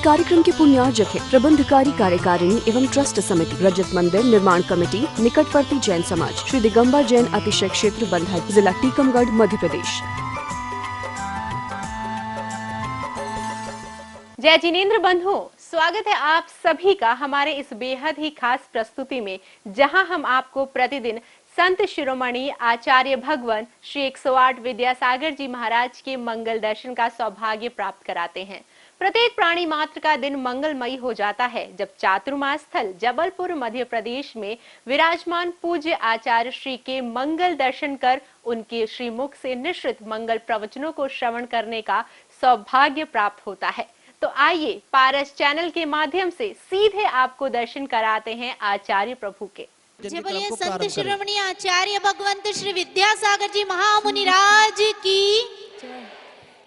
कार्यक्रम के पुण्यार्जक है प्रबंधकारी कार्यकारिणी एवं ट्रस्ट समिति, रजत मंदिर निर्माण कमेटी, निकटवर्ती जैन समाज, श्री दिगंबर जैन अतिशय क्षेत्र बंधा, जिला टीकमगढ़, मध्य प्रदेश। जय जिनेंद्र बंधु, स्वागत है आप सभी का हमारे इस बेहद ही खास प्रस्तुति में, जहां हम आपको प्रतिदिन संत शिरोमणि आचार्य भगवान श्री 108 विद्यासागर जी महाराज के मंगल दर्शन का सौभाग्य प्राप्त कराते हैं। प्रत्येक प्राणी मात्र का दिन मंगलमयी हो जाता है जब चातुर्मास स्थल जबलपुर मध्य प्रदेश में विराजमान पूज्य आचार्य श्री के मंगल दर्शन कर उनके श्रीमुख से निश्चित मंगल प्रवचनों को श्रवण करने का सौभाग्य प्राप्त होता है। तो आइए पारस चैनल के माध्यम से सीधे आपको दर्शन कराते हैं आचार्य प्रभु के। जय बोलिए संत शिरोमणि आचार्य भगवंत श्री विद्यासागर जी महामुनि राज की।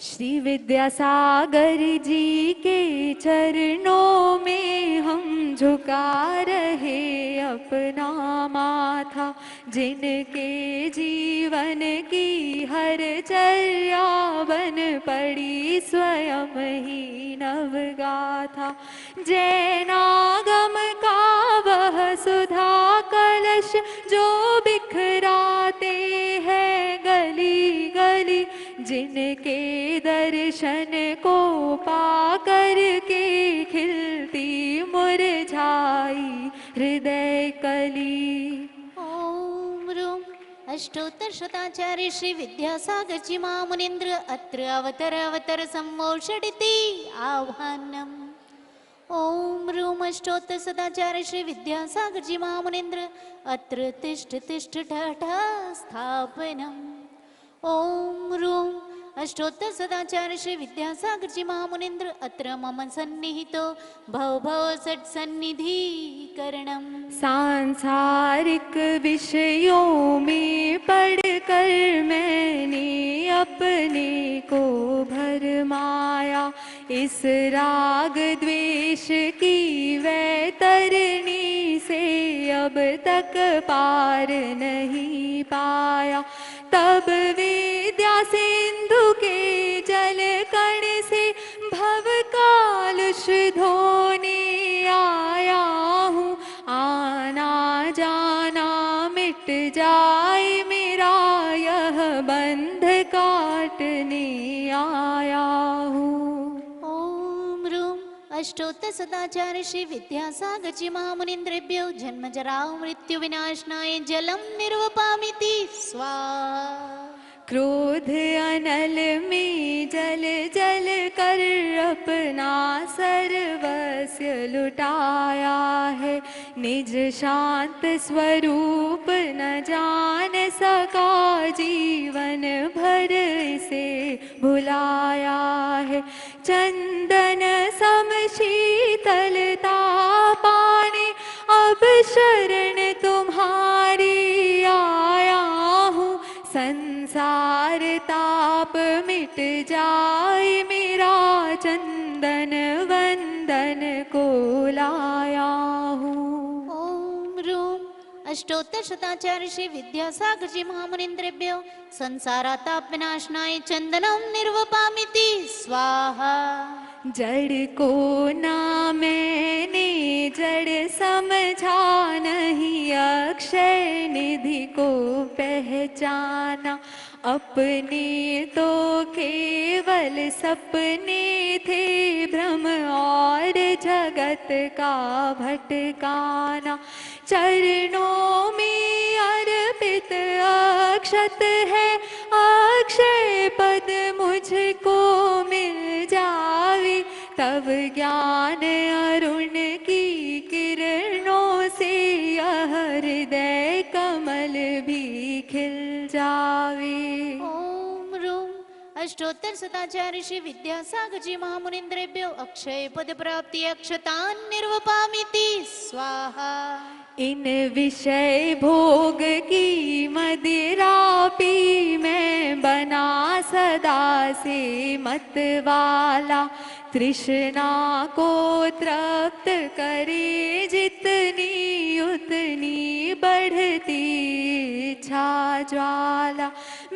श्री विद्यासागर जी के चरणों में हम झुका रहे अपना माथा, जिनके जीवन की हर चर्या बन पड़ी स्वयं ही नवगाथा। जैनागम का वह सुधा कलश जो बिखराते हैं गली गली, जिनके दर्शन को पाकर के खिलती मुरझाई हृदय कली। ओम रूम अष्टोत्तर शताचार्य श्री विद्यासागर जी महामुनीन्द्र अत्र अवतर अवतर सम्मोषडिति आह्वानम्। ओम रूम अष्टोत्तर सदाचार्य श्री विद्यासागर जी महामुनीन्द्र अत्र तिष्ठ तिष्ठ ठ स्थापनम्। ओम रूम अष्टोत्तर सदाचार्य श्री विद्यासागर जी महामुनीन्द्र अत्र मम सन्निहितो भव भव सत् सन्निधिकरणम्। सांसारिक विषयों में पढ़कर मैंने अपने को भरमाया, इस राग द्वेष की वैतरणी से अब तक पार नहीं पाया। तब विद्या सिंधु के जल कण से भव कालुष धोने आया हूँ, आना जाना मिट जाए मेरा यह बंध काटने आया हूँ। ओम रूम अष्टोत्तर सदाचार्य श्री विद्यासागर जी महामुनीन्द्रेभ्यो जन्म जरा मृत्यु विनाशनाय जलम निर्वपामिति स्वाहा। क्रोध अनल में जल जल कर अपना सर्वस्व लुटाया है, निज शांत स्वरूप न जान सका जीवन भर इसे भुलाया है। चंदन सम शीतलता पाने अब शरण तुम्हारी आया हूँ, संसार ताप मिट जाए मेरा चंदन वंदन को लाया हूँ। ओम रूम अष्टोत्तर शताचार्य श्री विद्यासागर जी महामुनीन्द्रेभ्यो संसाराताप विनाशनाय चंदनम निर्वपामिति स्वाहा। जड़ को ना मैंने जड़ समझा, नहीं अक्षय निधि को पहचाना। अपने तो केवल सपने थे भ्रम और जगत का भटकाना। चरणों में अर्पित अक्षत है, अक्षय पद मुझको मिल जावे, तब ज्ञान अरुण की किरणों से यह हृदय कमल भी खिल जावे। ओम रूम अष्टोत्तर सदाचार्य श्री विद्यासागर जी महामुनीन्द्रेभ्यो अक्षय पद प्राप्ति अक्षतान् निर्वपामिति स्वाहा। इन विषय भोग की मदिरा पी मैं बना सदा से मतवाला, तृष्णा को तृप्त करे जितनी उतनी बढ़ती इच्छा ज्वाला।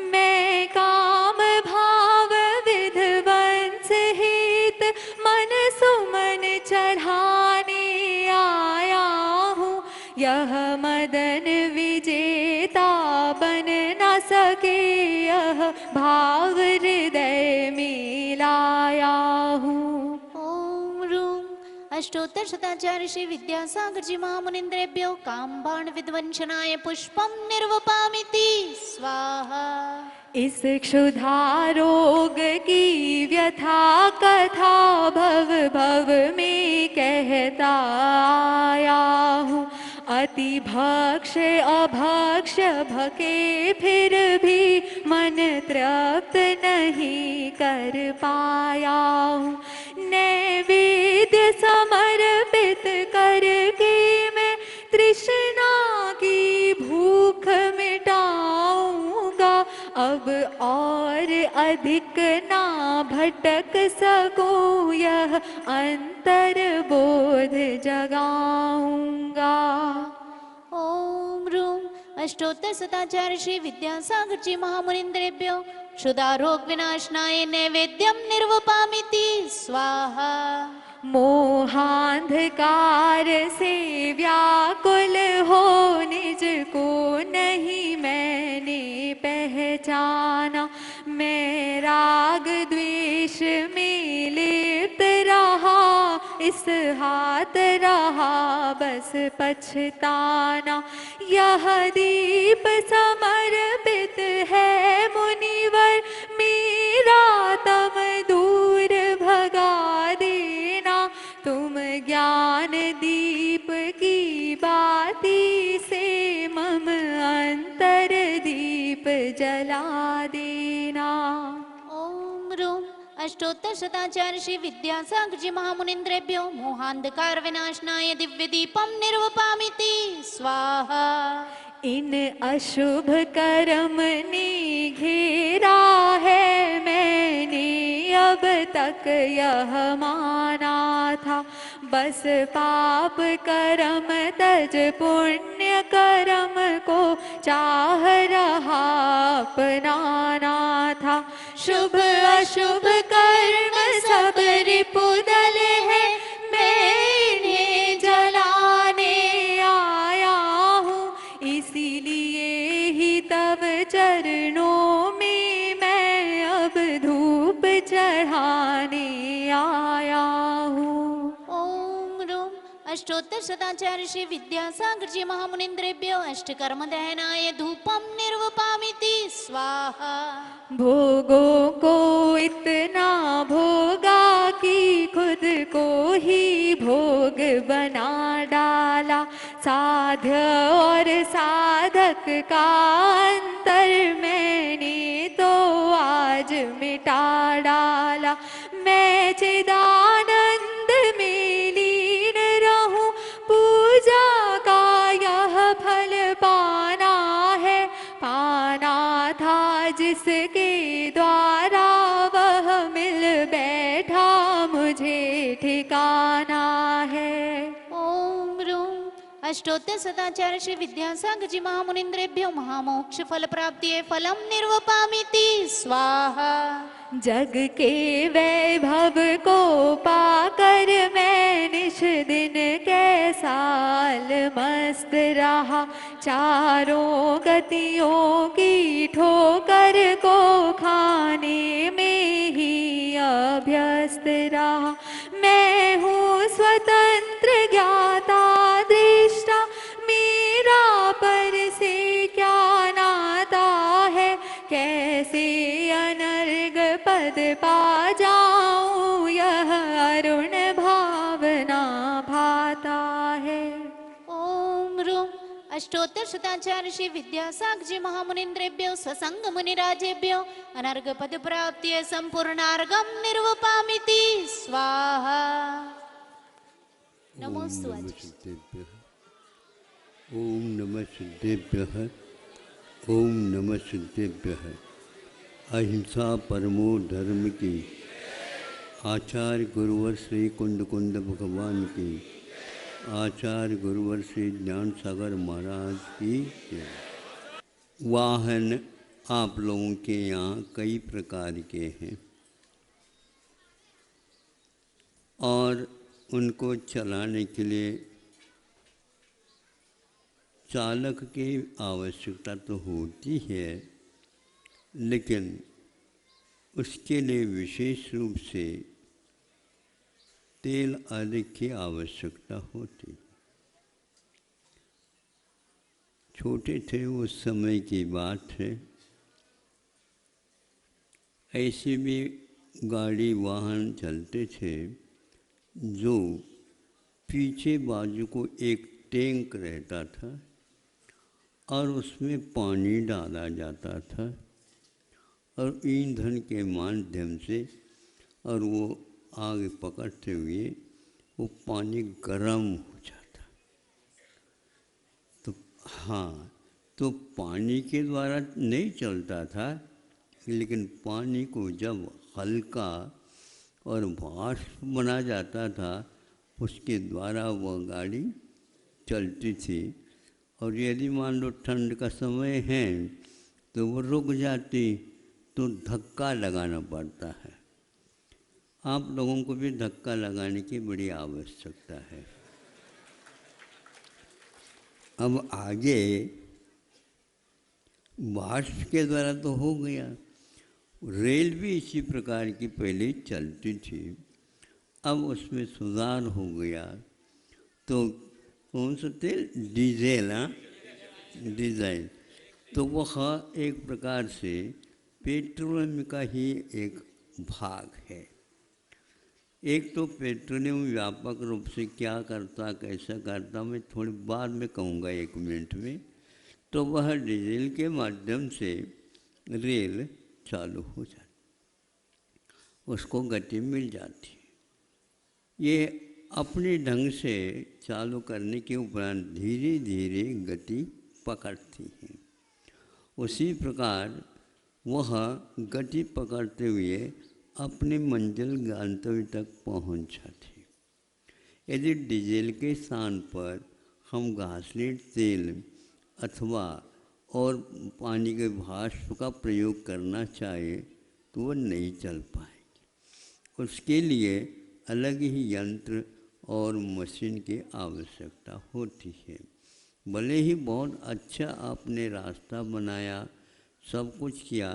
मैं काम भाव विध्वंस हित मन सुमन यह मदन विजेता बन न सके, यह भाव हृदय में लाया हूँ। ओम रूम अष्टोत्तर शताचार्य श्री विद्यासागर जी महामुनिन्द्रेभ्यो कामबाण विध्वंसनाय पुष्पम निर्वपामिति स्वाहा। इस क्षुधा रोग की व्यथा कथा भव भव में कहता आया हूँ। अति भक्ष अभक्ष भके फिर भी मन तृप्त नहीं कर पाया हूँ। नैवेद्य समर्पित करके मैं तृष्णा की भूख मिटाऊंगा। अब और अधिक ना भटक सकूं, यह अंतर बोध जगाऊंगा। ओम रूम अष्टोत्तर शताचार्य श्री विद्यासागर जी महामुनिन्द्रेभ्यो क्षुधा रोग विनाशनाय नैवेद्यम निर्वपामिति स्वाहा। मोहांधकार से व्याकुल हो निज को नहीं मैंने पहचाना। मैं राग द्वेष में लिप्त रहा, इस हाथ रहा बस पछताना। यह दीप समर्पित है मुनिवर, मेरा तम दूर भगा देना। तुम ज्ञान दीप की बाती से मम अंतर दीप जला देना। ओम रूम अष्टोत्तर शताचार्य श्री विद्यासागर जी महामुनिन्द्रेभ्यो मोहांधकार विनाशनाय दिव्य दीपम निर्वपामिति स्वाहा। इन अशुभ कर्म ने घेरा है, मैंने अब तक यह माना था। बस पाप कर्म तज पुण्य कर्म को चाह रहा अपनाना था। शुभ अशुभ कर्म सब रिपुदल है, मैं इन्हें जलाने आया हूँ। इसीलिए ही तब चरणों में मैं अब धूप चढ़ाने आया हूँ। ओम रूम अष्टोत्तर शताचार्य श्री विद्यासागर जी महामुनिन्द्रेभ्यो अष्टकर्म दहनाय धूपम निर्वपामिति स्वाहा। भोगों को इतना भोगा कि खुद को ही भोग बना डाला। साध्य और साधक का अंतर मैंने तो आज मिटा डाला। मैं चिदानंद में लीन रहूं, पूजा का यह फल पाना है। पाना था जिसके द्वारा वह मिल बैठा, मुझे ठिकाना है। ओम रूम अष्टोत्तर शताचार्य श्री विद्यासागर जी महामुनिन्द्रेभ्यो महामोक्ष फल प्राप्ति फलम निर्वपामिति स्वाहा। जग के वैभव को पाकर मैं निश दिन कैसाल मस्त रहा। चारों गतियों की ठोकर को खाने में ही अभ्यस्त रहा। मैं हूँ स्वतंत्र ज्ञाता दृष्टा, मेरा पर से क्या नाता है। कैसे अनर्ग पद पा जाऊं, यह अरुण भावना भाता है। ओम रूम अष्टोत्तर शताचार्य श्री विद्यासागर जी महामुनिन्द्रेभ्यो ससंग मुनिराजेभ्यो अनर्ग पद प्राप्ति संपूर्णार्गम निर्वपामिति स्वाहा। नमोस्तु आचार्य। ओम नमः सिद्धेभ्यः। ओम नमः सिद्धेभ्यः। अहिंसा परमो धर्म की आचार्य गुरुवर श्री कुंद कुंद भगवान की, आचार्य गुरुवर श्री ज्ञान सागर महाराज की जय। वाहन आप लोगों के यहाँ कई प्रकार के हैं और उनको चलाने के लिए चालक की आवश्यकता तो होती है, लेकिन उसके लिए विशेष रूप से तेल आदि की आवश्यकता होती। छोटे थे उस समय की बात है, ऐसे भी गाड़ी वाहन चलते थे जो पीछे बाजू को एक टैंक रहता था और उसमें पानी डाला जाता था और ईंधन के माध्यम से, और वो आग पकड़ते हुए वो पानी गर्म हो जाता। तो हाँ, तो पानी के द्वारा नहीं चलता था, लेकिन पानी को जब हल्का और वाष्प बना जाता था उसके द्वारा वह गाड़ी चलती थी। और यदि मान लो ठंड का समय है तो वो रुक जाती, तो धक्का लगाना पड़ता है। आप लोगों को भी धक्का लगाने की बड़ी आवश्यकता है। अब आगे वाष्प के द्वारा तो हो गया, रेल भी इसी प्रकार की पहले चलती थी, अब उसमें सुधार हो गया। तो कौन सा तेल? डीजल। हाँ, डीजल। तो वह एक प्रकार से पेट्रोलियम का ही एक भाग है। एक तो पेट्रोलियम व्यापक रूप से क्या करता, कैसा करता, मैं थोड़ी बाद में कहूँगा, 1 मिनट में। तो वह डीजल के माध्यम से रेल चालू हो जाती, उसको गति मिल जाती। ये अपने ढंग से चालू करने के उपरांत धीरे धीरे गति पकड़ती है। उसी प्रकार वह गति पकड़ते हुए अपने मंजिल गंतव्य तक पहुंच जाती। यदि डीजल के स्थान पर हम घासलेट तेल अथवा और पानी के वाष्प का प्रयोग करना चाहे तो वह नहीं चल पाएगी। उसके लिए अलग ही यंत्र और मशीन की आवश्यकता होती है। भले ही बहुत अच्छा आपने रास्ता बनाया, सब कुछ किया,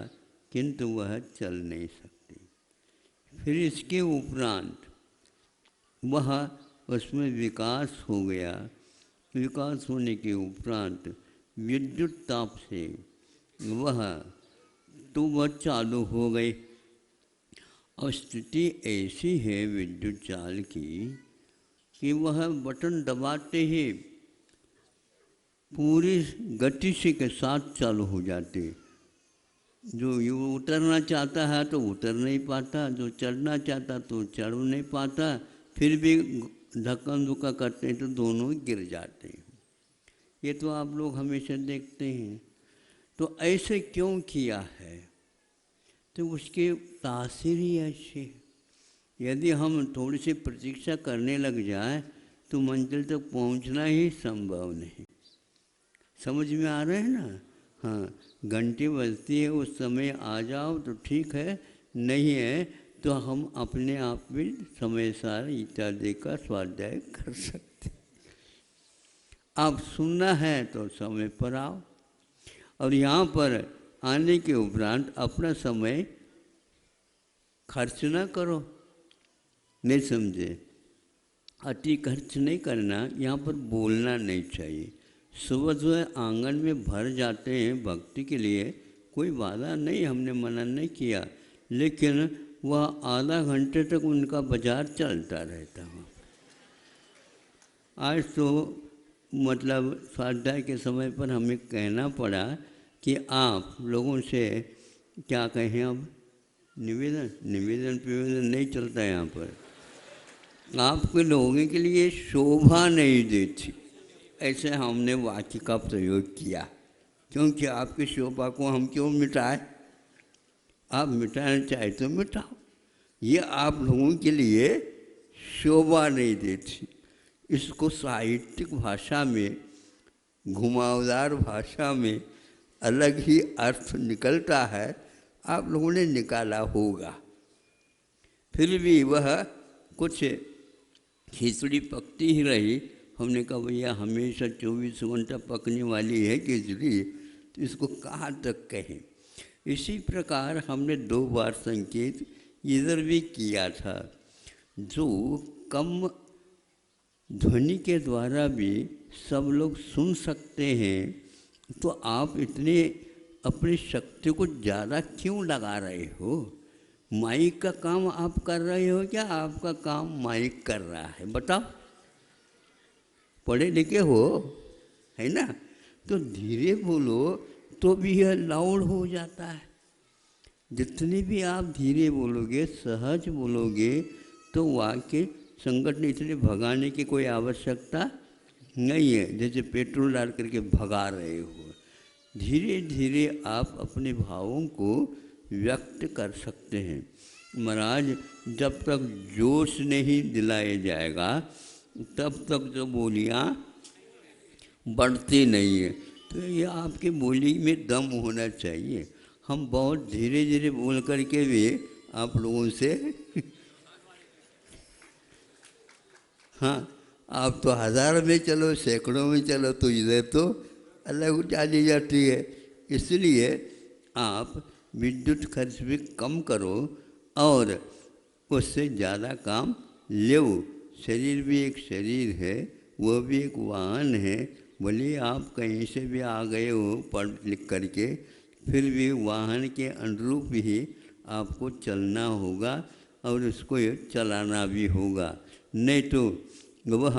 किंतु वह चल नहीं सकती। फिर इसके उपरांत वह उसमें विकास हो गया। विकास होने के उपरांत विद्युत ताप से वह चालू हो गई। और स्थिति ऐसी है विद्युत चाल की कि वह बटन दबाते ही पूरी गति से के साथ चालू हो जाते। जो ये उतरना चाहता है तो उतर नहीं पाता, जो चढ़ना चाहता तो चढ़ नहीं पाता, फिर भी धक्का धुक्का करते हैं तो दोनों गिर जाते हैं। ये तो आप लोग हमेशा देखते हैं। तो ऐसे क्यों किया है? तो उसके तासीर ही ऐसे। यदि हम थोड़ी सी प्रतीक्षा करने लग जाए तो मंजिल तक पहुंचना ही संभव नहीं। समझ में आ रहा है ना? हाँ, घंटी बजती है उस समय आ जाओ तो ठीक है, नहीं है तो हम अपने आप भी समय सार इत्यादि का स्वाध्याय कर सकते। आप सुनना है तो समय पर आओ, और यहाँ पर आने के उपरांत अपना समय खर्च ना करो। नहीं समझे? अति खर्च नहीं करना। यहाँ पर बोलना नहीं चाहिए। सुबह सुबह आंगन में भर जाते हैं भक्ति के लिए, कोई बाधा नहीं, हमने मना नहीं किया, लेकिन वह आधा घंटे तक उनका बाजार चलता रहता है। आज तो मतलब स्वाध्याय के समय पर हमें कहना पड़ा कि आप लोगों से क्या कहें, अब निवेदन पिवेदन नहीं चलता है यहाँ पर। आपके लोगों के लिए शोभा नहीं देती, ऐसे हमने वाक्य का प्रयोग किया, क्योंकि आपकी शोभा को हम क्यों मिटाएं? आप मिटाना चाहे तो मिटाओ, ये आप लोगों के लिए शोभा नहीं देती। इसको साहित्यिक भाषा में, घुमावदार भाषा में अलग ही अर्थ निकलता है, आप लोगों ने निकाला होगा। फिर भी वह कुछ खिचड़ी पकती ही रही हमने कहा भैया हमेशा 24 घंटा पकने वाली है खिचड़ी, तो इसको कहाँ तक कहें। इसी प्रकार हमने 2 बार संकेत इधर भी किया था। जो कम ध्वनि के द्वारा भी सब लोग सुन सकते हैं, तो आप इतने अपनी शक्ति को ज़्यादा क्यों लगा रहे हो? माइक का काम आप कर रहे हो क्या आपका काम माइक कर रहा है? बताओ। पढ़े लिखे हो, है ना? तो धीरे बोलो तो भी यह लाउड हो जाता है। जितने भी आप धीरे बोलोगे, सहज बोलोगे, तो वाक्य संकट ने इतने भगाने की कोई आवश्यकता नहीं है, जैसे पेट्रोल डाल करके भगा रहे हो। धीरे धीरे आप अपने भावों को व्यक्त कर सकते हैं। महाराज जब तक जोश नहीं दिलाया जाएगा तब तक जो बोलियाँ बढ़ती नहीं है। तो ये आपके बोली में दम होना चाहिए। हम बहुत धीरे धीरे बोल करके भी आप लोगों से हाँ, आप तो 1000 में चलो, सैकड़ों में चलो, तो इधर तो अलग चली जाती है। इसलिए आप विद्युत खर्च भी कम करो और उससे ज़्यादा काम लो। शरीर भी एक शरीर है, वो भी एक वाहन है। भले आप कहीं से भी आ गए हो पढ़ लिख करके, फिर भी वाहन के अनुरूप ही आपको चलना होगा और उसको चलाना भी होगा। नहीं तो वह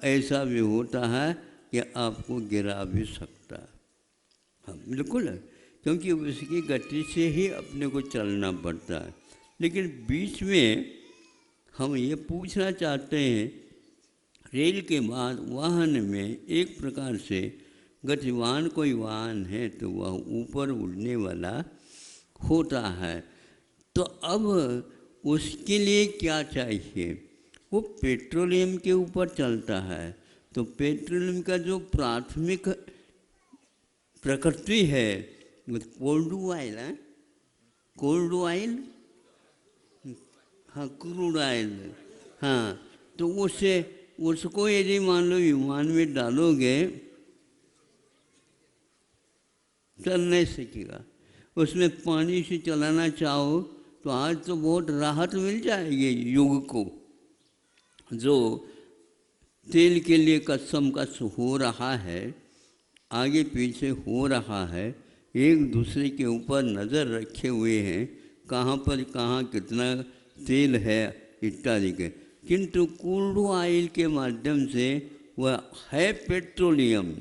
ऐसा भी होता है कि आपको गिरा भी सकता है। हाँ बिल्कुल, क्योंकि उसकी गति से ही अपने को चलना पड़ता है। लेकिन बीच में हम ये पूछना चाहते हैं, रेल के बाद वाहन में एक प्रकार से गतिवान कोई वाहन है तो वह ऊपर उड़ने वाला होता है। तो अब उसके लिए क्या चाहिए? वो पेट्रोलियम के ऊपर चलता है। तो पेट्रोलियम का जो प्राथमिक प्रकृति है, कोल्ड ऑयल है, कोल्ड ऑयल, हाँ क्रूड ऑयल, हाँ, तो उसको यदि मान लो विमान में डालोगे चल नहीं सकेगा। उसमें पानी से चलाना चाहो तो आज तो बहुत राहत मिल जाएगी युग को। जो तेल के लिए कस हो रहा है, आगे पीछे हो रहा है, एक दूसरे के ऊपर नज़र रखे हुए हैं, कहाँ पर कहाँ कितना तेल है इत्यादि के। किंतु क्रूड ऑयल के माध्यम से वह है पेट्रोलियम,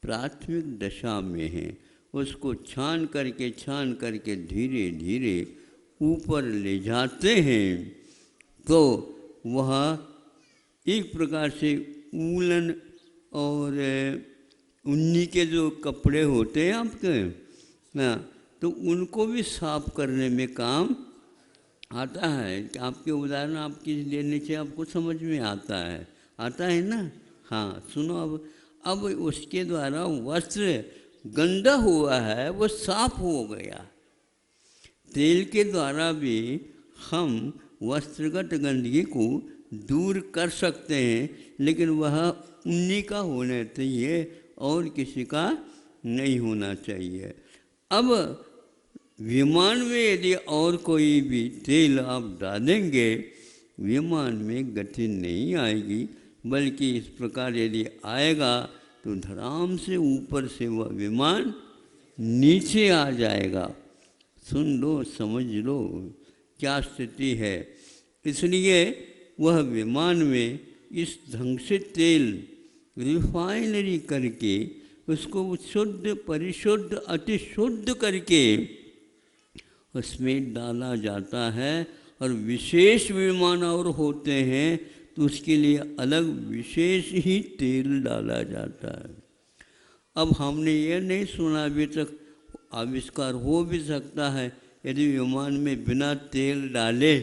प्राथमिक दशा में है। उसको छान करके धीरे धीरे ऊपर ले जाते हैं तो वह एक प्रकार से ऊलन और उन्नी के जो कपड़े होते हैं आपके ना, तो उनको भी साफ करने में काम आता है। आपके उदाहरण आपकी लेने से आपको समझ में आता है ना? हाँ सुनो, अब उसके द्वारा वस्त्र गंदा हुआ है वो साफ हो गया। तेल के द्वारा भी हम वस्त्रगत गंदगी को दूर कर सकते हैं, लेकिन वह उन्हीं का होना चाहिए और किसी का नहीं होना चाहिए। अब विमान में यदि और कोई भी तेल आप डालेंगे, विमान में गति नहीं आएगी, बल्कि इस प्रकार यदि आएगा तो धड़ाम से ऊपर से वह विमान नीचे आ जाएगा। सुन लो, समझ लो क्या स्थिति है। इसलिए वह विमान में इस ढंग से तेल रिफाइनरी करके उसको शुद्ध परिशुद्ध अति शुद्ध करके उसमें डाला जाता है। और विशेष विमान और होते हैं तो उसके लिए अलग विशेष ही तेल डाला जाता है। अब हमने ये नहीं सुना अभी तक, आविष्कार हो भी सकता है यदि विमान में बिना तेल डाले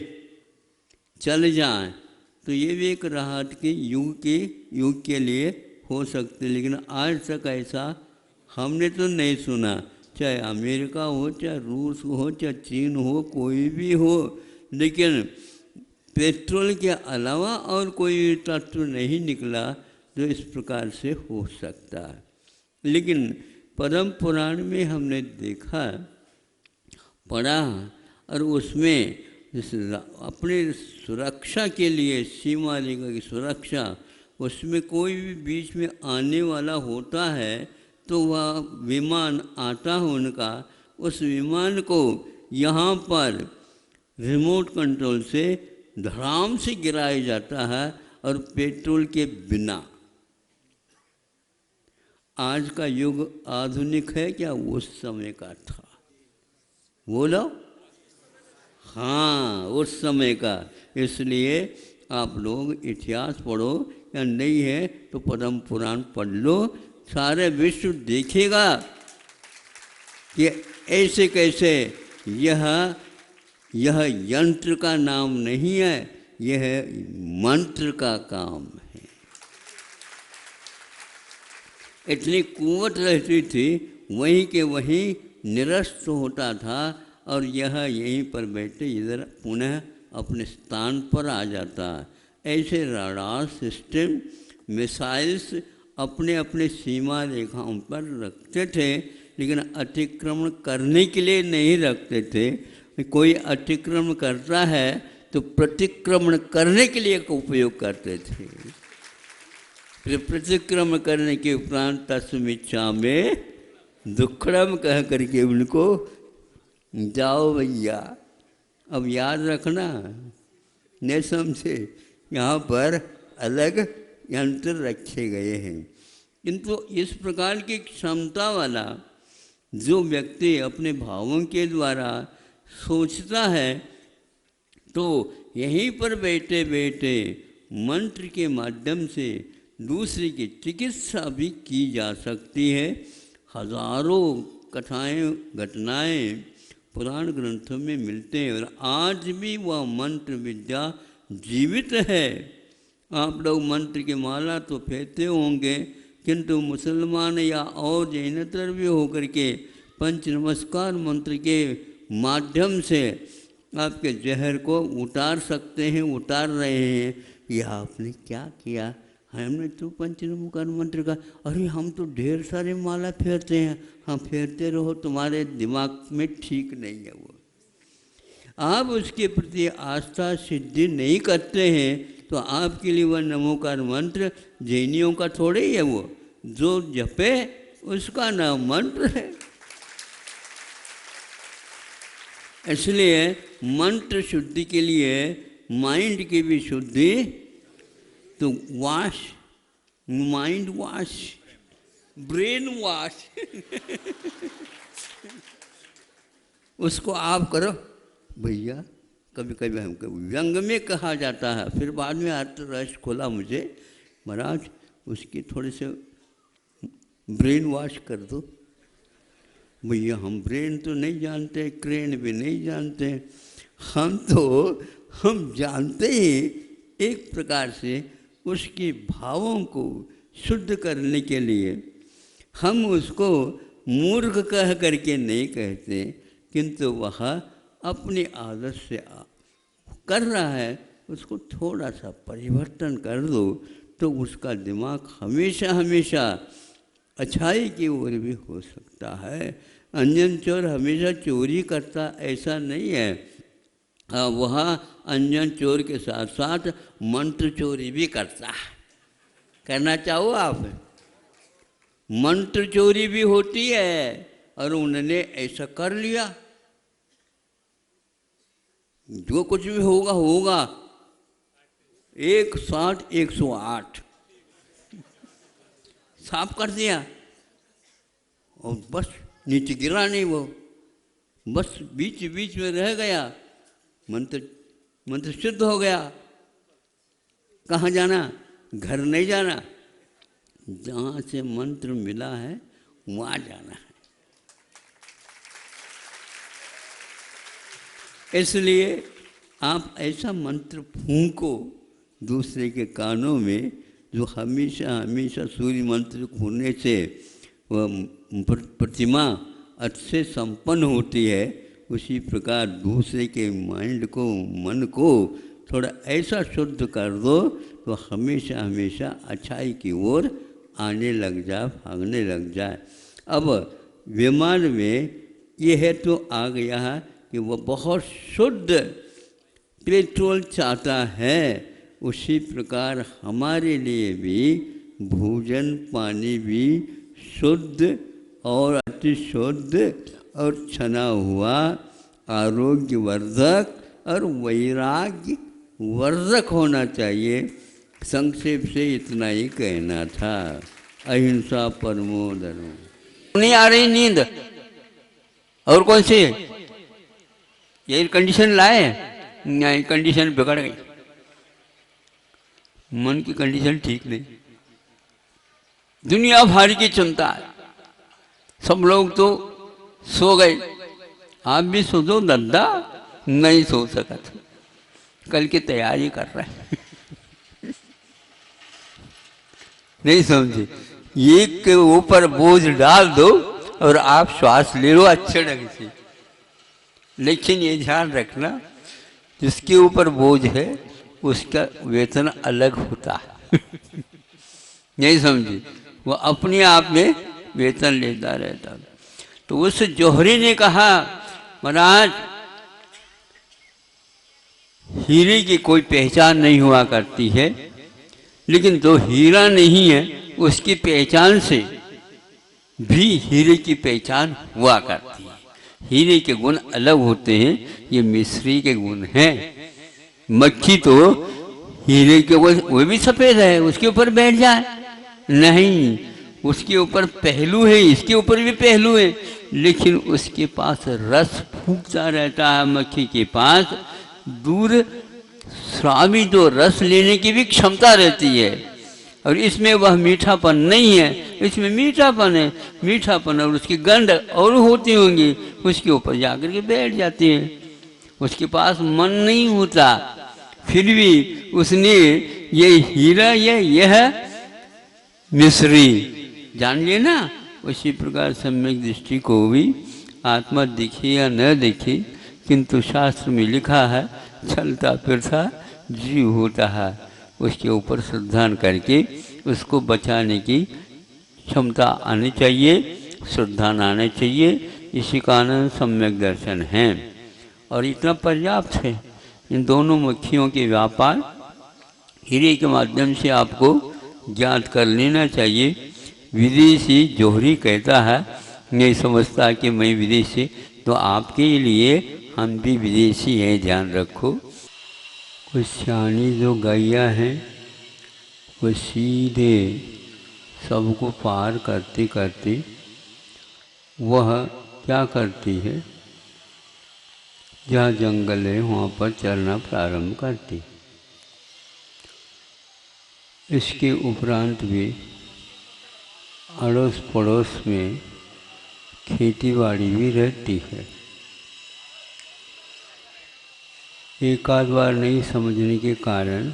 चल जाए तो ये भी एक राहत के युग के लिए हो सकते, लेकिन आज तक ऐसा हमने तो नहीं सुना। चाहे अमेरिका हो, चाहे रूस हो, चाहे चीन हो, कोई भी हो, लेकिन पेट्रोल के अलावा और कोई तत्व नहीं निकला जो इस प्रकार से हो सकता है। लेकिन पद्म पुराण में हमने देखा, पढ़ा, और उसमें अपने सुरक्षा के लिए, सीमा रेखा की सुरक्षा, उसमें कोई भी बीच में आने वाला होता है तो वह विमान आता है उनका, उस विमान को यहाँ पर रिमोट कंट्रोल से धड़ाम से गिराया जाता है और पेट्रोल के बिना। आज का युग आधुनिक है क्या? उस समय का था। बोलो हाँ, उस समय का। इसलिए आप लोग इतिहास पढ़ो, या नहीं है तो पद्म पुराण पढ़ लो, सारे विश्व देखेगा कि ऐसे कैसे यह यंत्र का नाम नहीं है, यह मंत्र का काम है। इतनी कुव्वत रहती थी, वहीं के वहीं निरस्त होता था, और यह यहीं पर बैठे इधर पुनः अपने स्थान पर आ जाता। ऐसे रडार सिस्टम, मिसाइल्स अपने अपने सीमा रेखाओं पर रखते थे, लेकिन अतिक्रमण करने के लिए नहीं रखते थे। कोई अतिक्रमण करता है तो प्रतिक्रमण करने के लिए उपयोग करते थे। फिर प्रतिक्रमण करने के उपरांत तस्मिच्छा में दुक्कड़म कह करके उनको जाओ भैया। अब याद रखना, नहीं समझे, यहाँ पर अलग यंत्र रखे गए हैं। किंतु इस प्रकार की क्षमता वाला जो व्यक्ति अपने भावों के द्वारा सोचता है, तो यहीं पर बैठे बैठे मंत्र के माध्यम से दूसरे की चिकित्सा भी की जा सकती है। हजारों कथाएं, घटनाएं पुराण ग्रंथों में मिलते हैं, और आज भी वह मंत्र विद्या जीवित है। आप लोग मंत्र की माला तो फेरते होंगे, किंतु मुसलमान या और जैनेतर भी होकर के पंच नमस्कार मंत्र के माध्यम से आपके जहर को उतार सकते हैं, उतार रहे हैं। यह आपने क्या किया? हमने तो पंच नमस्कार मंत्र का, अरे हम तो ढेर सारे माला फेरते हैं। हाँ, फेरते रहो, तुम्हारे दिमाग में ठीक नहीं है वो। आप उसके प्रति आस्था सिद्धि नहीं करते हैं, तो आपके लिए वह नमोकार मंत्र जैनियों का थोड़े ही है। वो जो जपे उसका नाम मंत्र है। इसलिए मंत्र शुद्धि के लिए माइंड की भी शुद्धि, तो wash, mind wash, brain wash उसको आप करो भैया। कभी कभी हमको व्यंग में कहा जाता है, फिर बाद में अर्थ रहस्य खोला मुझे, महाराज उसकी थोड़े से ब्रेन वॉश कर दो। भैया हम ब्रेन तो नहीं जानते, क्रेन भी नहीं जानते, हम जानते ही एक प्रकार से उसके भावों को शुद्ध करने के लिए हम उसको मूर्ख कह करके नहीं कहते, किंतु वह अपनी आदत से कर रहा है, उसको थोड़ा सा परिवर्तन कर दो तो उसका दिमाग हमेशा हमेशा अच्छाई की ओर भी हो सकता है। अंजन चोर हमेशा चोरी करता ऐसा नहीं है, वह अंजन चोर के साथ साथ मंत्र चोरी भी करता है। करना चाहो आप? मंत्र चोरी भी होती है, और उन्होंने ऐसा कर लिया, जो कुछ भी होगा होगा 160 108 साफ कर दिया, और बस नीचे गिरा नहीं, वो बस बीच बीच में रह गया, मंत्र शुद्ध हो गया। कहाँ जाना? घर नहीं जाना, जहाँ से मंत्र मिला है वहाँ जाना है। इसलिए आप ऐसा मंत्र फूंको दूसरे के कानों में, जो हमेशा हमेशा सूर्य मंत्र होने से वह प्रतिमा अच्छे संपन्न होती है। उसी प्रकार दूसरे के माइंड को, मन को थोड़ा ऐसा शुद्ध कर दो तो हमेशा हमेशा अच्छाई की ओर आने लग जाए, भागने लग जाए। अब विमान में ये है तो आ गया है कि वह बहुत शुद्ध पेट्रोल चाहता है, उसी प्रकार हमारे लिए भी भोजन पानी भी शुद्ध और अति शुद्ध और छना हुआ आरोग्यवर्धक और वैराग्य वर्धक होना चाहिए। संक्षेप से इतना ही कहना था। अहिंसा परमो धर्मो। नहीं आ रही नींद और कौन सी ये कंडीशन लाए? नहीं, कंडीशन बिगड़ गई, मन की कंडीशन ठीक नहीं। दुनिया भर की चिंता है, सब लोग तो सो गए, आप भी सो दो दद्दा। नहीं सो सका था, कल की तैयारी कर रहे हैं। नहीं समझे? एक के ऊपर बोझ डाल दो और आप श्वास ले लो अच्छे ढंग से, लेकिन ये ध्यान रखना जिसके ऊपर बोझ है उसका वेतन अलग होता है। नहीं समझे? वो अपने आप में वेतन लेता रहता। तो उस जौहरी ने कहा, महाराज हीरे की कोई पहचान नहीं हुआ करती है, लेकिन जो हीरा नहीं है उसकी पहचान से भी हीरे की पहचान हुआ करती है। हीरे के गुण अलग होते हैं, ये मिस्री के गुण हैं। मक्खी तो हीरे के वो भी सफेद है, उसके ऊपर बैठ जाए नहीं, उसके ऊपर पहलू है, इसके ऊपर भी पहलू है, लेकिन उसके पास रस फूंकता रहता है। मक्खी के पास दूर श्रावी जो रस लेने की भी क्षमता रहती है, और इसमें वह मीठापन नहीं है, इसमें मीठापन है। मीठापन और उसकी गंध और होती होंगी, उसके ऊपर जाकर के बैठ जाती है। उसके पास मन नहीं होता, फिर भी उसने ये हीरा यह मिस्री जान लिए ना। उसी प्रकार सम्यक दृष्टि को भी आत्मा दिखे या न दिखे, किंतु शास्त्र में लिखा है चलता फिरता जीव होता है, उसके ऊपर श्रद्धा करके उसको बचाने की क्षमता आनी चाहिए, श्रद्धा आनी चाहिए। इसी कारण सम्यक दर्शन है और इतना पर्याप्त है। इन दोनों मक्खियों के व्यापार हीरे के माध्यम से आपको ज्ञात कर लेना चाहिए। विदेशी जौहरी कहता है, नहीं समझता कि मैं विदेशी, तो आपके लिए हम भी विदेशी हैं, ध्यान रखो। कुछ सियानी जो गैया हैं वो सीधे सबको पार करते करते वह क्या करती है, जहाँ जंगल है वहाँ पर चलना प्रारंभ करती। इसके उपरांत भी अड़ोस पड़ोस में खेती बाड़ी भी रहती है। एक आध बार नहीं समझने के कारण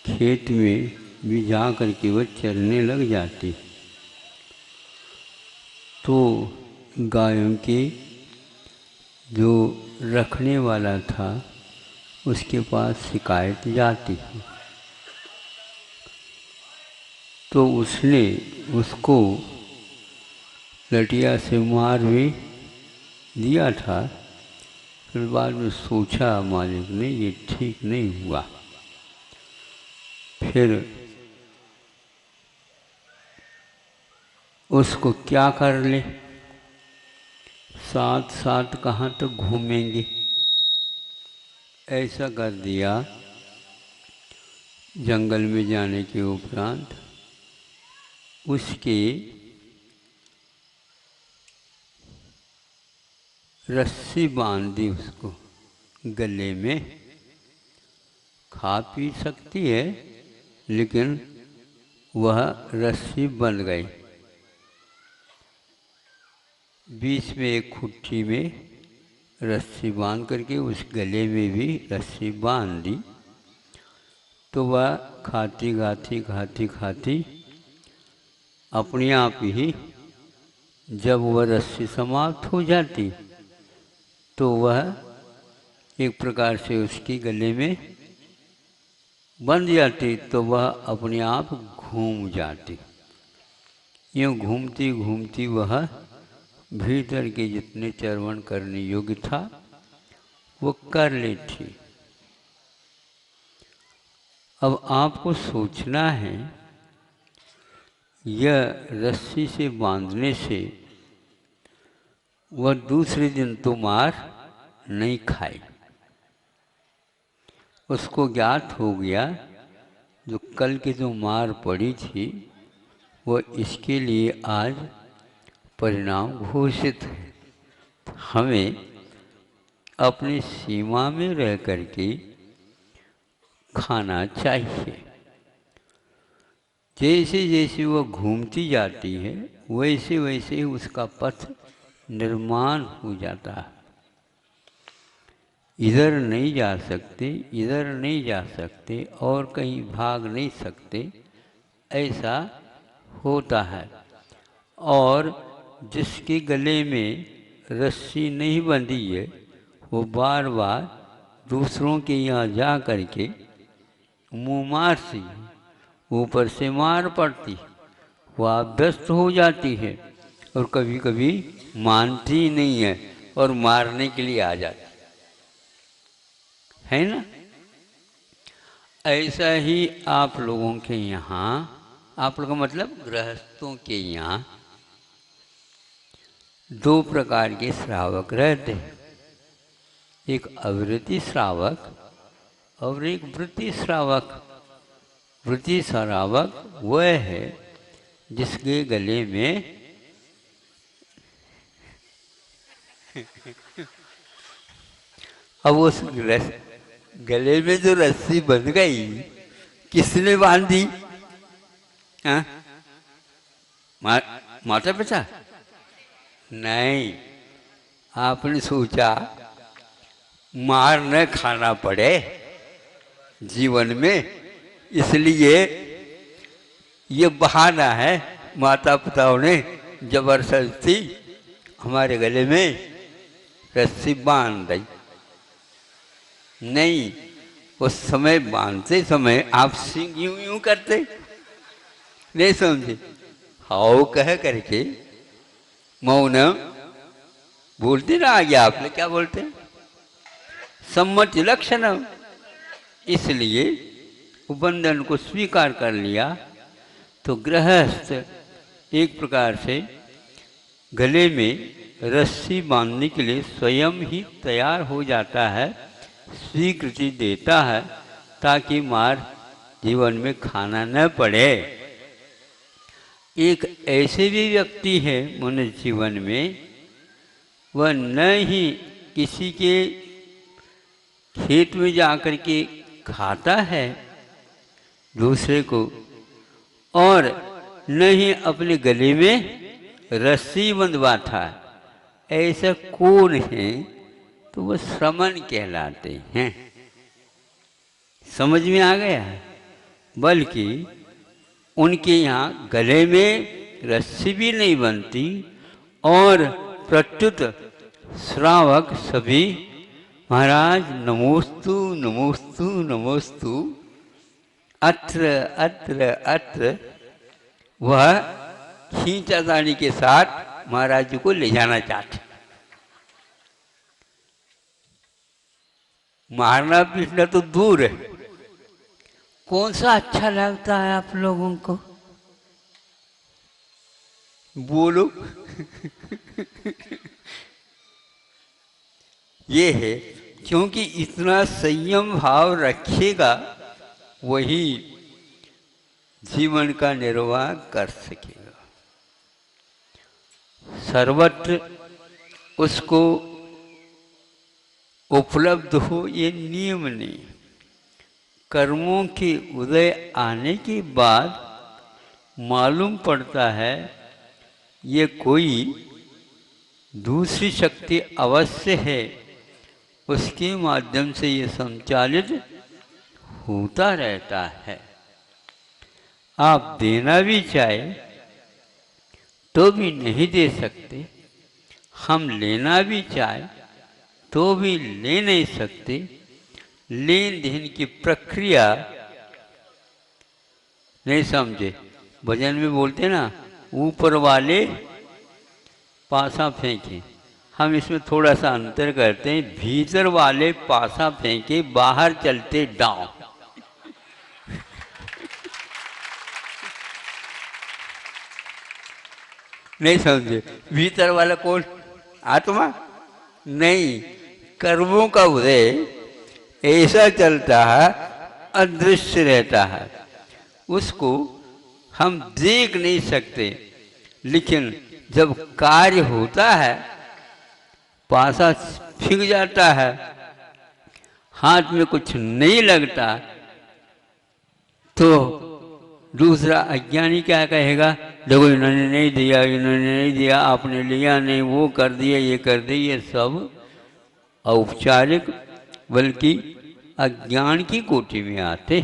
खेत में भी जा कर के वह चरने लग जाती। तो गायों के जो रखने वाला था उसके पास शिकायत जाती है, तो उसने उसको लटिया से मार भी दिया था। फिर बाद में सोचा मालिक ने ये ठीक नहीं हुआ, फिर उसको क्या कर ले, साथ साथ कहाँ तक घूमेंगे, ऐसा कर दिया। जंगल में जाने के उपरांत उसके रस्सी बांध दी उसको गले में। खा पी सकती है लेकिन वह रस्सी बंध गई। बीच में एक खुट्टी में रस्सी बांध करके उस गले में भी रस्सी बांध दी। तो वह खाती खाती अपने आप ही जब वह रस्सी समाप्त हो जाती तो वह एक प्रकार से उसके गले में बंध जाती तो वह अपने आप घूम जाती। यूँ घूमती घूमती वह भीतर के जितने चर्वण करने योग्य था वो कर लेती। अब आपको सोचना है, यह रस्सी से बांधने से वह दूसरे दिन तो मार नहीं खाई। उसको ज्ञात हो गया जो कल की जो मार पड़ी थी वो इसके लिए आज परिणाम घोषित है। हमें अपनी सीमा में रह करके खाना चाहिए। जैसे जैसे वो घूमती जाती है वैसे वैसे ही उसका पथ निर्माण हो जाता है। इधर नहीं जा सकते, इधर नहीं जा सकते और कहीं भाग नहीं सकते, ऐसा होता है। और जिसके गले में रस्सी नहीं बंधी है वो बार बार दूसरों के यहाँ जा करके मुँह मारती, ऊपर से मार पड़ती, वह अभ्यस्त हो जाती है और कभी कभी मानती नहीं है और मारने के लिए आ जाती है ना। ऐसा ही आप लोगों के यहाँ, आप लोगों का मतलब गृहस्थों के यहाँ दो प्रकार के श्रावक रहते हैं, एक अवृत्ति श्रावक और एक वृत्ति श्रावक। वृत्ति श्रावक वह है जिसके गले में अब उस गले में जो रस्सी बंध गई किसने बांधी? हाँ? माता पिता? नहीं, आपने सोचा मार न खाना पड़े जीवन में, इसलिए ये बहाना है माता पिताओं ने जबरदस्ती हमारे गले में रस्सी बांध दी। नहीं, उस समय बांधते समय आप सिंह यूं यूं करते नहीं, समझे? हाउ कह करके मौन बोलते ना, आगे आपने क्या बोलते? सम्मति लक्षण। इसलिए बंधन को स्वीकार कर लिया तो गृहस्थ एक प्रकार से गले में रस्सी बांधने के लिए स्वयं ही तैयार हो जाता है, स्वीकृति देता है ताकि मार जीवन में खाना न पड़े। एक ऐसे भी व्यक्ति है मनुष्य जीवन में, वह न ही किसी के खेत में जाकर के खाता है दूसरे को, और न ही अपने गले में रस्सी बंधवाता है। ऐसा कौन है? तो वह श्रमण कहलाते हैं। समझ में आ गया है? बल्कि उनके यहाँ गले में रस्सी भी नहीं बनती और प्रत्युत श्रावक सभी महाराज नमोस्तु नमोस्तु नमोस्तु अत्र अत्र अत्र, वह खींचातानी के साथ महाराज जी को ले जाना चाहते। मारना पीटना तो दूर है, कौन सा अच्छा लगता है आप लोगों को? बोलो। ये है क्योंकि इतना संयम भाव रखेगा वही जीवन का निर्वाह कर सकेगा। सर्वत्र उसको उपलब्ध हो ये नियम नहीं। कर्मों के उदय आने के बाद मालूम पड़ता है ये कोई दूसरी शक्ति अवश्य है, उसके माध्यम से ये संचालित होता रहता है। आप देना भी चाहे तो भी नहीं दे सकते, हम लेना भी चाहे तो भी ले नहीं सकते। लेन देन की प्रक्रिया नहीं समझे। भजन में बोलते ना, ऊपर वाले पासा फेंके, हम इसमें थोड़ा सा अंतर करते हैं। भीतर वाले पासा फेंके, बाहर चलते डांव। नहीं समझे? भीतर वाला कौन? आत्मा नहीं, कर्मों का उदय ऐसा चलता है, अदृश्य रहता है, उसको हम देख नहीं सकते। लेकिन जब कार्य होता है, पासा फिक जाता है, हाथ में कुछ नहीं लगता, तो दूसरा अज्ञानी क्या कहेगा? देखो इन्होंने नहीं दिया, इन्होंने नहीं दिया, आपने लिया नहीं, वो कर दिया, ये कर दिया। ये सब औपचारिक बल्कि अज्ञान की कोटि में आते।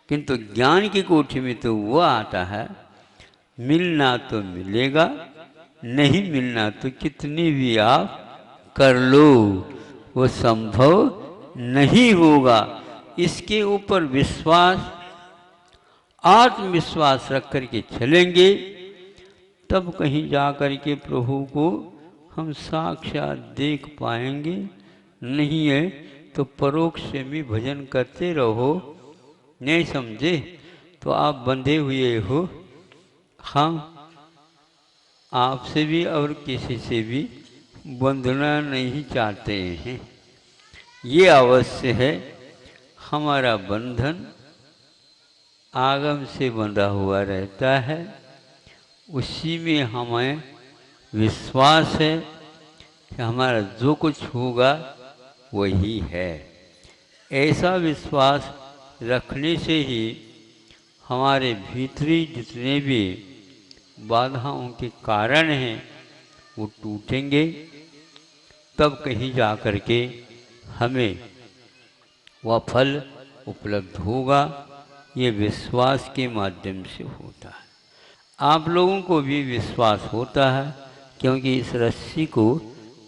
किंतु ज्ञान की कोटि में तो वो आता है, मिलना तो मिलेगा, नहीं मिलना तो कितनी भी आप कर लो, वो संभव नहीं होगा। इसके ऊपर विश्वास, आत्मविश्वास रख करके चलेंगे, तब कहीं जा कर के प्रभु को हम साक्षात देख पाएंगे। नहीं है तो परोक्ष से भी भजन करते रहो। नहीं समझे तो आप बंधे हुए हो। हम आपसे भी और किसी से भी बंधना नहीं चाहते हैं। ये अवश्य है, हमारा बंधन आगम से बंधा हुआ रहता है, उसी में हमें विश्वास है कि हमारा जो कुछ होगा वही है। ऐसा विश्वास रखने से ही हमारे भीतरी जितने भी बाधाओं के कारण हैं वो टूटेंगे, तब कहीं जा कर के हमें वह फल उपलब्ध होगा। ये विश्वास के माध्यम से होता है। आप लोगों को भी विश्वास होता है, क्योंकि इस रस्सी को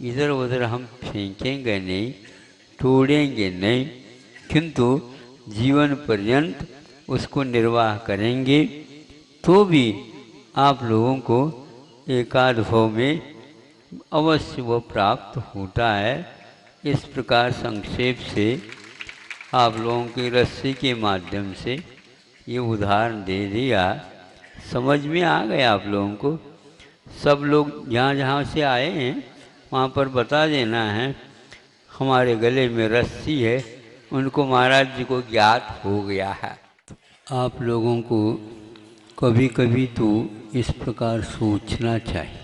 इधर उधर हम फेंकेंगे नहीं, तोड़ेंगे नहीं, किंतु जीवन पर्यंत उसको निर्वाह करेंगे, तो भी आप लोगों को एकानुभव में अवश्य वो प्राप्त होता है। इस प्रकार संक्षेप से आप लोगों की रस्सी के माध्यम से ये उदाहरण दे दिया। समझ में आ गया आप लोगों को? सब लोग जहाँ जहाँ से आए हैं वहाँ पर बता देना है हमारे गले में रस्सी है, उनको महाराज जी को ज्ञात हो गया है। आप लोगों को कभी कभी तो इस प्रकार सोचना चाहिए,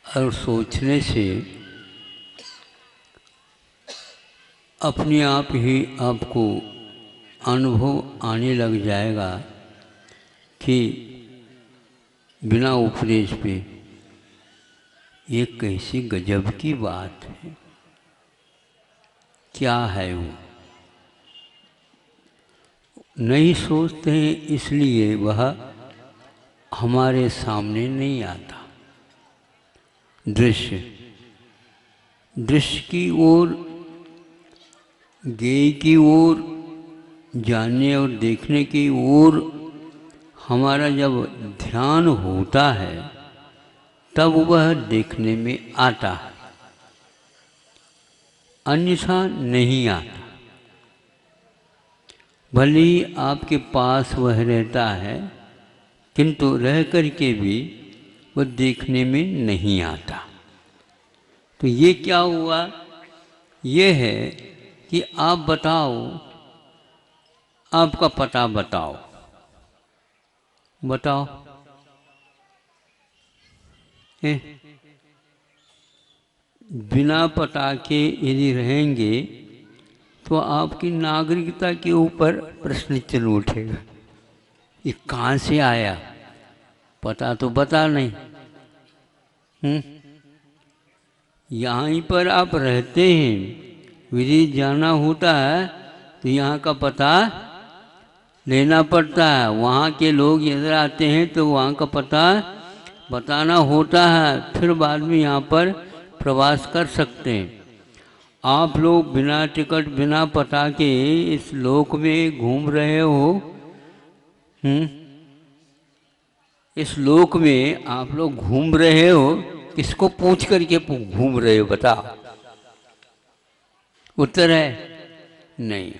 और सोचने से अपने आप ही आपको अनुभव आने लग जाएगा कि बिना उपदेश पे ये कैसी गजब की बात है। क्या है वो नहीं सोचते हैं, इसलिए वह हमारे सामने नहीं आता। दृश्य की ओर, ज्ञेय की ओर, जानने और देखने की ओर हमारा जब ध्यान होता है तब वह देखने में आता है, अन्यथा नहीं आता। भले ही आपके पास वह रहता है, किंतु रह कर के भी वह देखने में नहीं आता। तो ये क्या हुआ? ये है कि आप बताओ, आपका पता बताओ, बताओ। बिना पता के यदि रहेंगे तो आपकी नागरिकता के ऊपर प्रश्न चल उठेगा। ये कहाँ से आया? पता तो बता नहीं। यहाँ पर आप रहते हैं, विदेश जाना होता है तो यहाँ का पता लेना पड़ता है। वहाँ के लोग इधर आते हैं तो वहाँ का पता बताना होता है। फिर बाद में यहाँ पर प्रवास कर सकते हैं। आप लोग बिना टिकट बिना पता के इस लोक में घूम रहे हो। इस लोक में आप लोग घूम रहे हो, किसको पूछ करके घूम रहे हो बताओ? उत्तर है नहीं।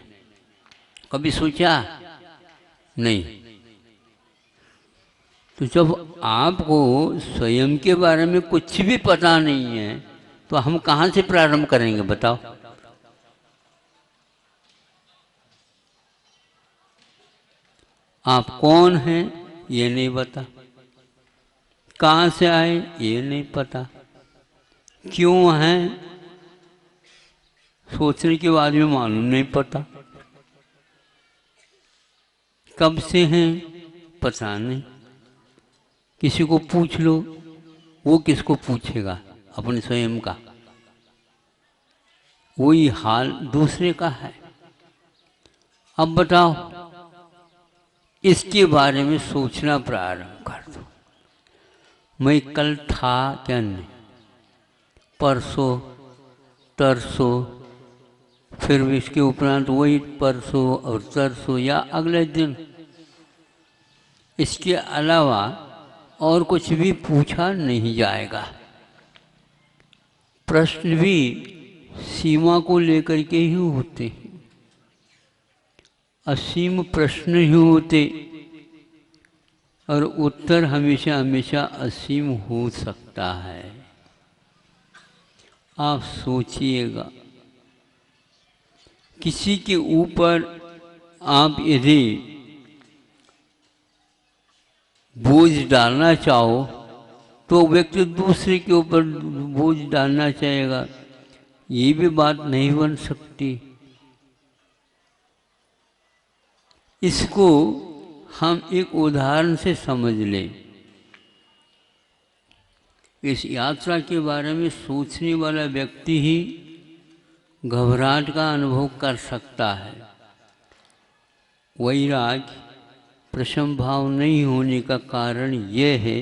कभी सोचा? नहीं। तो जब आपको स्वयं के बारे में कुछ भी पता नहीं है तो हम कहाँ से प्रारंभ करेंगे बताओ? आप कौन हैं ये नहीं पता, कहाँ से आए ये नहीं पता, क्यों हैं सोचने के बाद में मालूम नहीं पता, कब से हैं पता नहीं। किसी को पूछ लो, वो किसको पूछेगा? अपने स्वयं का। वही हाल दूसरे का है। अब बताओ, इसके बारे में सोचना प्रारंभ कर दो। मैं कल था क्या नहीं, परसों तरसों, फिर भी इसके उपरांत वही परसों और तरसों या अगले दिन। इसके अलावा और कुछ भी पूछा नहीं जाएगा। प्रश्न भी सीमा को लेकर के ही होते हैं। असीम प्रश्न ही होते और उत्तर हमेशा हमेशा असीम हो सकता है। आप सोचिएगा, किसी के ऊपर आप यदि बोझ डालना चाहो तो व्यक्ति दूसरे के ऊपर बोझ डालना चाहेगा, ये भी बात नहीं बन सकती। इसको हम एक उदाहरण से समझ लें। इस यात्रा के बारे में सोचने वाला व्यक्ति ही घबराहट का अनुभव कर सकता है। वैराग्य प्रशम भाव नहीं होने का कारण यह है,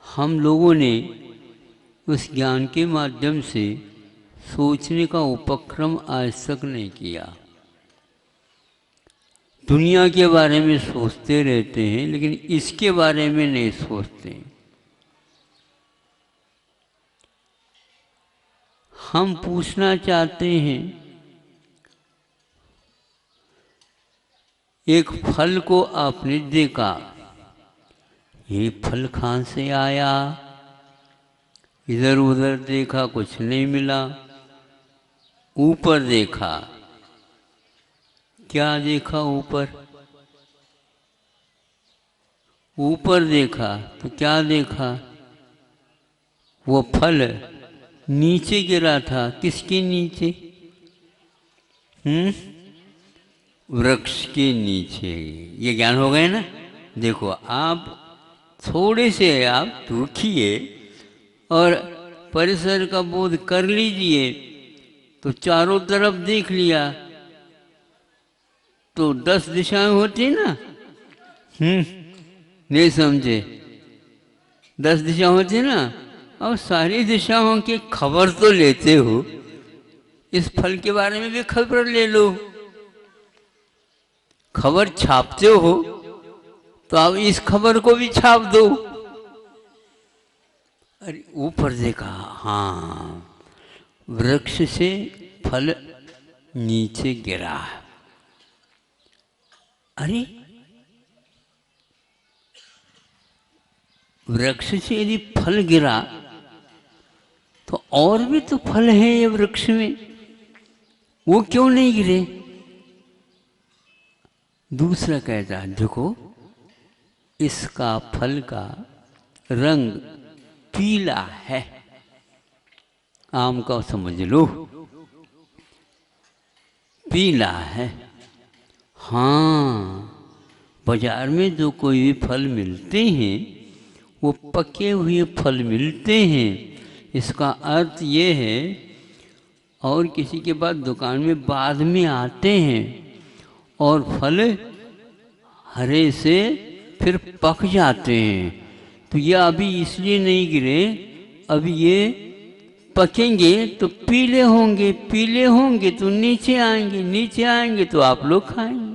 हम लोगों ने उस ज्ञान के माध्यम से सोचने का उपक्रम आज तक नहीं किया। दुनिया के बारे में सोचते रहते हैं, लेकिन इसके बारे में नहीं सोचते। हम पूछना चाहते हैं, एक फल को आपने देखा, ये फल कहाँ से आया? इधर उधर देखा, कुछ नहीं मिला। ऊपर देखा, क्या देखा? ऊपर ऊपर देखा तो क्या देखा? वो फल नीचे गिरा था। किसके नीचे? वृक्ष के नीचे। ये ज्ञान हो गए ना? देखो, आप थोड़े से आप रुकिए और परिसर का बोध कर लीजिए, तो चारों तरफ देख लिया तो 10 दिशाएं होती ना। नहीं समझे? 10 दिशा होती ना। और सारी दिशाओं की खबर तो लेते हो, इस फल के बारे में भी खबर ले लो। खबर छापते हो तो अब इस खबर को भी छाप दो। अरे ऊपर देखा, हाँ, वृक्ष से फल नीचे गिरा। अरे वृक्ष से यदि फल गिरा तो और भी तो फल है ये वृक्ष में, वो क्यों नहीं गिरे? दूसरा कहता है, देखो, इसका फल का रंग पीला है। आम का समझ लो, पीला है। हाँ, बाजार में जो कोई भी फल मिलते हैं वो पके हुए फल मिलते हैं। इसका अर्थ ये है, और किसी के पास दुकान में बाद में आते हैं और फल हरे से फिर पक जाते हैं। तो ये अभी इसलिए नहीं गिरे, अभी ये पकेंगे तो पीले होंगे, पीले होंगे तो नीचे आएंगे, नीचे आएंगे तो आप लोग खाएंगे।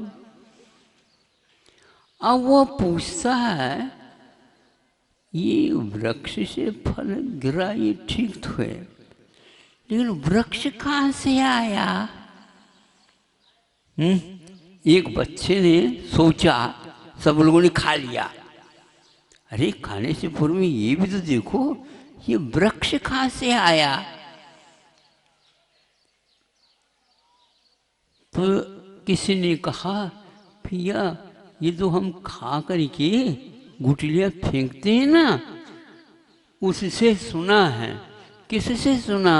अब वो पूछता है ये वृक्ष से फल गिरा ये ठीक तो है, लेकिन वृक्ष कहाँ से आया? एक बच्चे ने सोचा, सब लोगों ने खा लिया। अरे खाने से पूर्व में ये भी तो देखो ये वृक्ष कहाँ से आया? तो किसी ने कहा भैया ये तो हम खा करके गुठलियाँ फेंकते हैं ना, उससे सुना है। किससे सुना?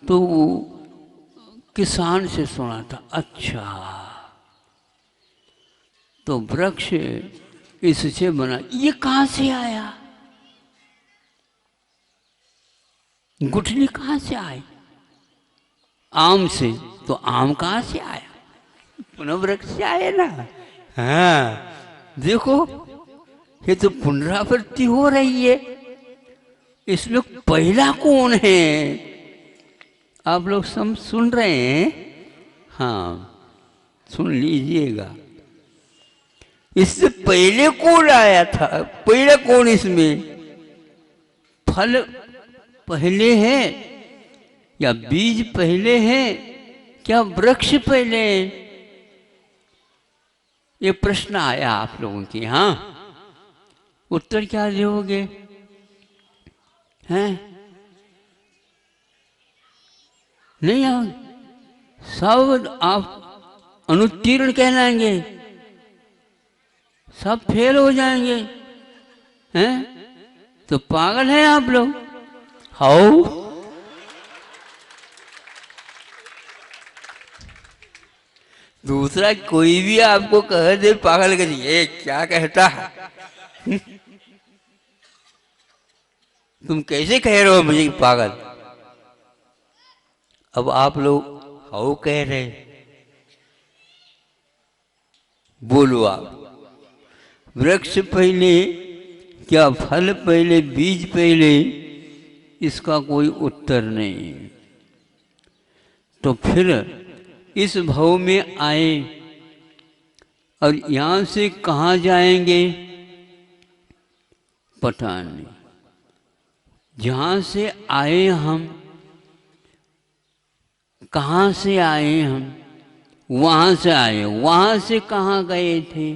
तो वो किसान से सुना था। अच्छा, तो वृक्ष इससे बना, ये कहाँ से आया? गुठली कहाँ से आई? आम से, तो आम कहाँ से आया? पुनः वृक्ष से आया ना। हाँ देखो ये तो पुनरावृत्ति हो रही है। इसमें पहला कौन है? आप लोग सब सुन रहे हैं? हाँ सुन लीजिएगा। इससे पहले कौन आया था? पहले कौन? इसमें फल पहले है या बीज पहले है क्या वृक्ष पहले है? ये प्रश्न आया आप लोगों के यहाँ, उत्तर क्या दोगे? हैं? नहीं आओगे? सब आप अनुत्तीर्ण कहलाएंगे, सब फेल हो जाएंगे। हैं? तो पागल हैं आप लोग। हाउ दूसरा कोई भी आपको कह दे पागल कर, ये क्या कहता है? तुम कैसे कह रहे हो मुझे पागल? अब आप लोग हाउ कह रहे, बोलो आप। वृक्ष पहले क्या फल पहले बीज पहले? इसका कोई उत्तर नहीं। तो फिर इस भव में आए और यहाँ से कहाँ जाएंगे पता नहीं। जहाँ से आए हम, कहाँ से आए हम? वहाँ से आए। वहाँ से कहाँ गए थे?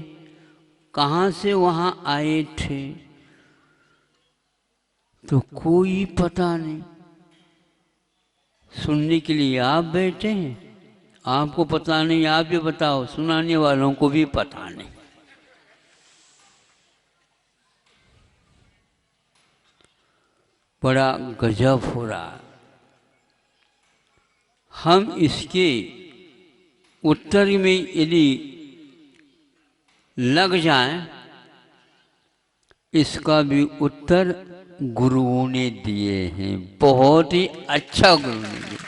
कहाँ से वहाँ आए थे? तो कोई पता नहीं। सुनने के लिए आप बैठे हैं, आपको पता नहीं, आप भी बताओ, सुनाने वालों को भी पता नहीं। बड़ा गजब हो रहा। हम इसके उत्तर में यदि लग जाएं, इसका भी उत्तर गुरुओं ने दिए हैं। बहुत ही अच्छा गुरु ने दिया।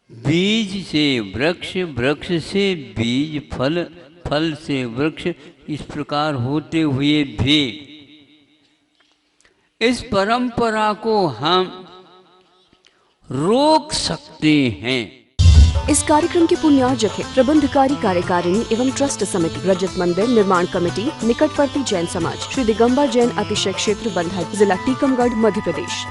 बीज से वृक्ष, वृक्ष से बीज, फल, फल से वृक्ष, इस प्रकार होते हुए भी इस परंपरा को हम रोक सकते हैं। इस कार्यक्रम के पुण्यार्जक है प्रबंधकारी कार्यकारिणी एवं ट्रस्ट समिति, रजत मंदिर निर्माण कमेटी, निकटवर्ती जैन समाज, श्री दिगंबर जैन अतिशय क्षेत्र बंधई, जिला टीकमगढ़, मध्य प्रदेश।